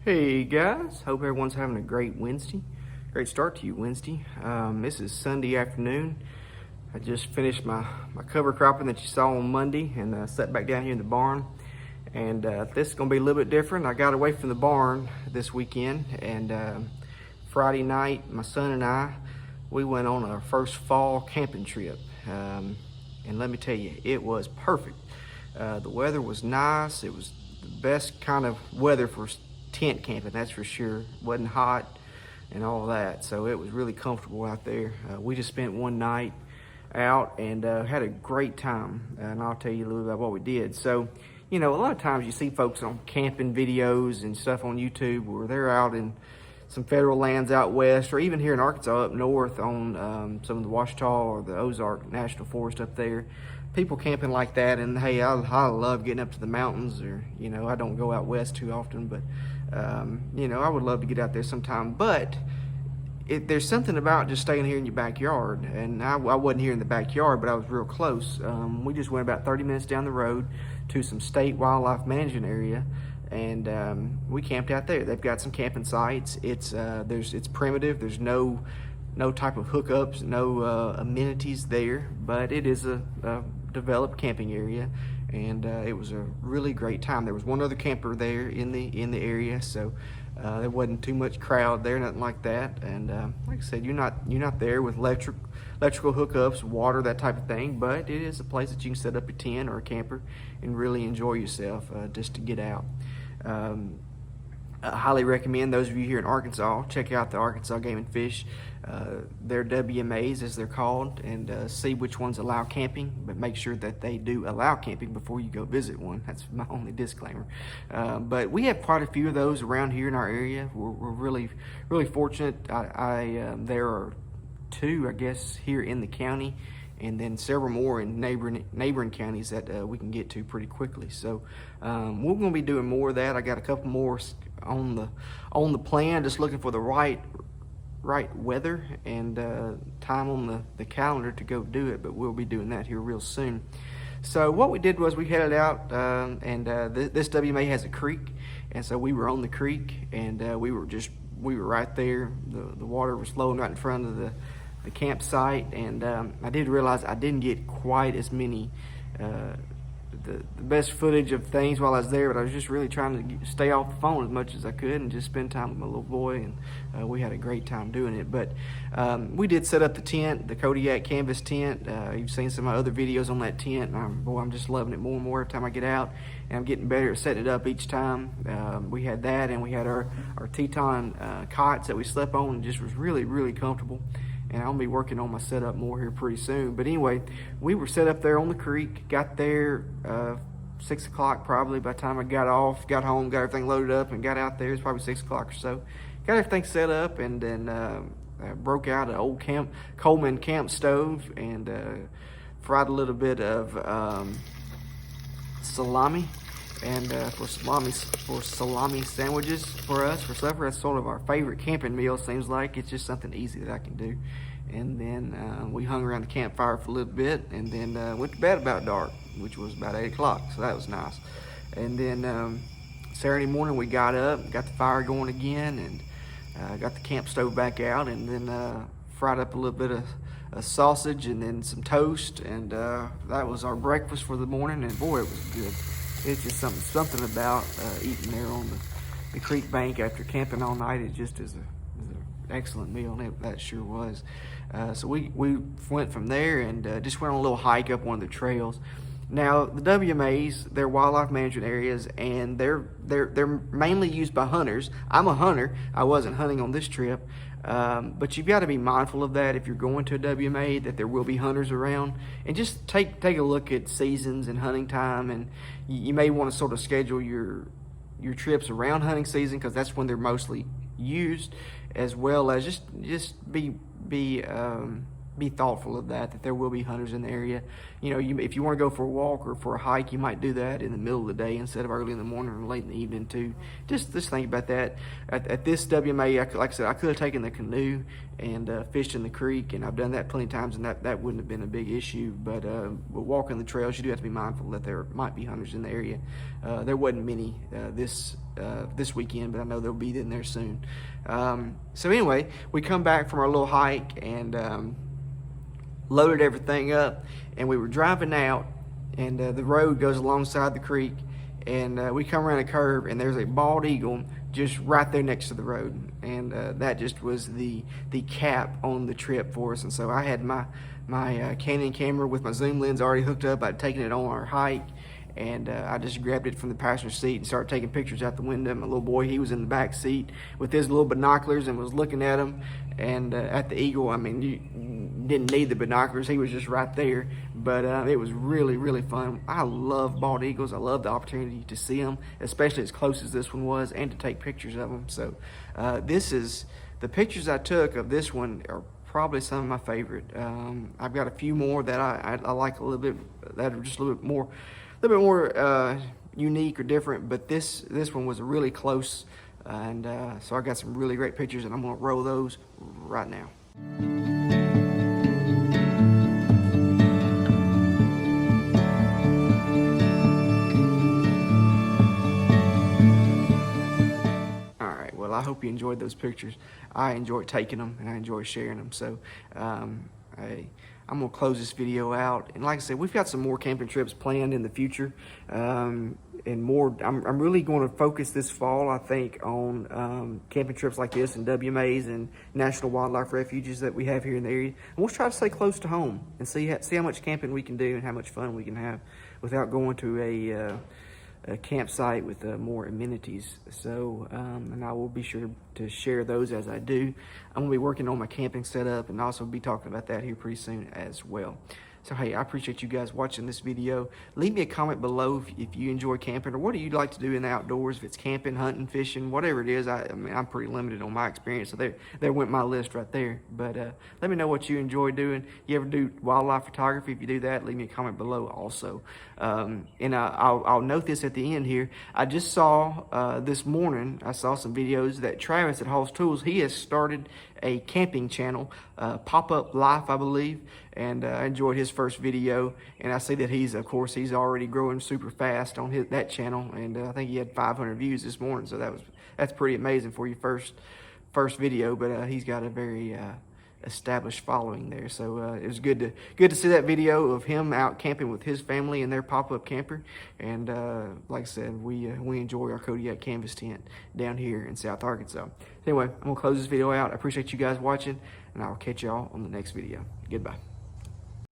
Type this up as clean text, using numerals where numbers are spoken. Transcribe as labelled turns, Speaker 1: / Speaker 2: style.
Speaker 1: Hey guys, hope everyone's having a great Wednesday. Great start to you Wednesday. This is Sunday afternoon. I just finished my cover cropping that you saw on Monday and sat back down here in the barn. And this is gonna be a little bit different. I got away from the barn this weekend and Friday night, my son and I, we went on our first fall camping trip. And let me tell you, it was perfect. The weather was nice. It was the best kind of weather for tent camping, that's for sure. Wasn't hot and all that, so it was really comfortable out there. We just spent one night out and had a great time, and I'll tell you a little bit about what we did. So, you know, a lot of times you see folks on camping videos and stuff on YouTube where they're out in some federal lands out west, or even here in Arkansas up north on some of the Ouachita or the Ozark National Forest up there. People camping like that, and hey, I love getting up to the mountains, or, you know, I don't go out west too often, but you know, I would love to get out there sometime. But there's something about just staying here in your backyard, and I wasn't here in the backyard, but I was real close. We just went about 30 minutes down the road to some state wildlife management area, and we camped out there. They've got some camping sites. It's primitive. There's no type of hookups, no amenities there, but it is a developed camping area, and it was a really great time. There was one other camper there in the area, so there wasn't too much crowd there, nothing like that. And like I said, you're not there with electrical hookups, water, that type of thing, but it is a place that you can set up a tent or a camper and really enjoy yourself just to get out. I highly recommend those of you here in Arkansas, check out the Arkansas Game and Fish, their WMAs as they're called, and see which ones allow camping, but make sure that they do allow camping before you go visit one. That's my only disclaimer. But we have quite a few of those around here in our area. We're really fortunate. There are two, I guess, here in the county, and then several more in neighboring counties that we can get to pretty quickly. So we're going to be doing more of that. I got a couple more on the plan, just looking for the right weather and time on the calendar to go do it, but we'll be doing that here real soon. So what we did was we headed out, this WMA has a creek, and so we were on the creek, and we were right there. The water was flowing right in front of the campsite, and I did realize I didn't get quite as many the best footage of things while I was there, but I was just really trying to stay off the phone as much as I could and just spend time with my little boy, and we had a great time doing it. But we did set up the tent, the Kodiak Canvas Tent. You've seen some of my other videos on that tent, and I'm just loving it more and more every time I get out, and I'm getting better at setting it up each time. We had that, and we had our Teton cots that we slept on, and just was really comfortable. And I'll be working on my setup more here pretty soon. But anyway, we were set up there on the creek, got there 6 o'clock probably. By the time I got home, got everything loaded up and got out there, it's probably 6 o'clock or so. Got everything set up, and then broke out an old Coleman camp stove, and fried a little bit of salami, and for salami sandwiches for us for supper. That's sort of our favorite camping meal, seems like. It's just something easy that I can do. And then we hung around the campfire for a little bit, and then went to bed about dark, which was about 8 o'clock, so that was nice. And then Saturday morning we got up, got the fire going again, and got the camp stove back out, and then fried up a little bit of sausage and then some toast, and that was our breakfast for the morning, and boy, it was good. It's just something about eating there on the creek bank after camping all night. It just is an excellent meal, and that sure was. So we went from there and just went on a little hike up one of the trails. Now the WMAs, they're wildlife management areas, and they're mainly used by hunters. I'm a hunter. I wasn't hunting on this trip, but you've got to be mindful of that if you're going to a WMA, that there will be hunters around, and just take a look at seasons and hunting time, and you may want to sort of schedule your trips around hunting season, because that's when they're mostly used, as well as just be be thoughtful of that there will be hunters in the area. You know, if you want to go for a walk or for a hike, you might do that in the middle of the day instead of early in the morning or late in the evening too. Just think about that. At this WMA, like I said, I could have taken the canoe and fished in the creek, and I've done that plenty of times, and that wouldn't have been a big issue. But walking the trails, you do have to be mindful that there might be hunters in the area. There wasn't many this weekend, but I know they'll be in there soon. So anyway, we come back from our little hike and loaded everything up, and we were driving out, and the road goes alongside the creek, and we come around a curve, and there's a bald eagle just right there next to the road, and that just was the cap on the trip for us. And so I had my Canon camera with my zoom lens already hooked up. I'd taken it on our hike, and I just grabbed it from the passenger seat and started taking pictures out the window. My little boy, he was in the back seat with his little binoculars and was looking at them, and at the eagle. I mean, you didn't need the binoculars, he was just right there. But it was really, really fun. I love bald eagles. I love the opportunity to see them, especially as close as this one was, and to take pictures of them. So the pictures I took of this one are probably some of my favorite. I've got a few more that I like a little bit, that are just a little bit more unique or different, but this one was really close, and so I got some really great pictures, and I'm gonna roll those right now. Well, I hope you enjoyed those pictures. I enjoyed taking them, and I enjoy sharing them. So I'm gonna close this video out. And like I said, we've got some more camping trips planned in the future, and more. I'm really going to focus this fall, I think, on camping trips like this and WMAs and national wildlife refuges that we have here in the area. And we'll try to stay close to home and see how much camping we can do and how much fun we can have without going to a campsite with more amenities. So and I will be sure to share those as I do. I'm gonna be working on my camping setup and also be talking about that here pretty soon as well. So hey, I appreciate you guys watching this video. Leave me a comment below if you enjoy camping, or what do you like to do in the outdoors, if it's camping, hunting, fishing, whatever it is. I mean, I'm pretty limited on my experience, so there went my list right there. But let me know what you enjoy doing. You ever do wildlife photography? If you do that, leave me a comment below also. And I'll note this at the end here. I just saw this morning, I saw some videos that Travis at Hall's Tools, he has started a camping channel, Pop-Up Life, I believe, and I enjoyed his first video, and I see that he's already growing super fast on that channel, and I think he had 500 views this morning, so that's pretty amazing for your first video. But he's got a very established following there, so it was good to see that video of him out camping with his family in their pop-up camper. And like I said, we enjoy our Kodiak Canvas Tent down here in South Arkansas. Anyway, I'm gonna close this video out. I appreciate you guys watching, and I'll catch y'all on the next video. Goodbye.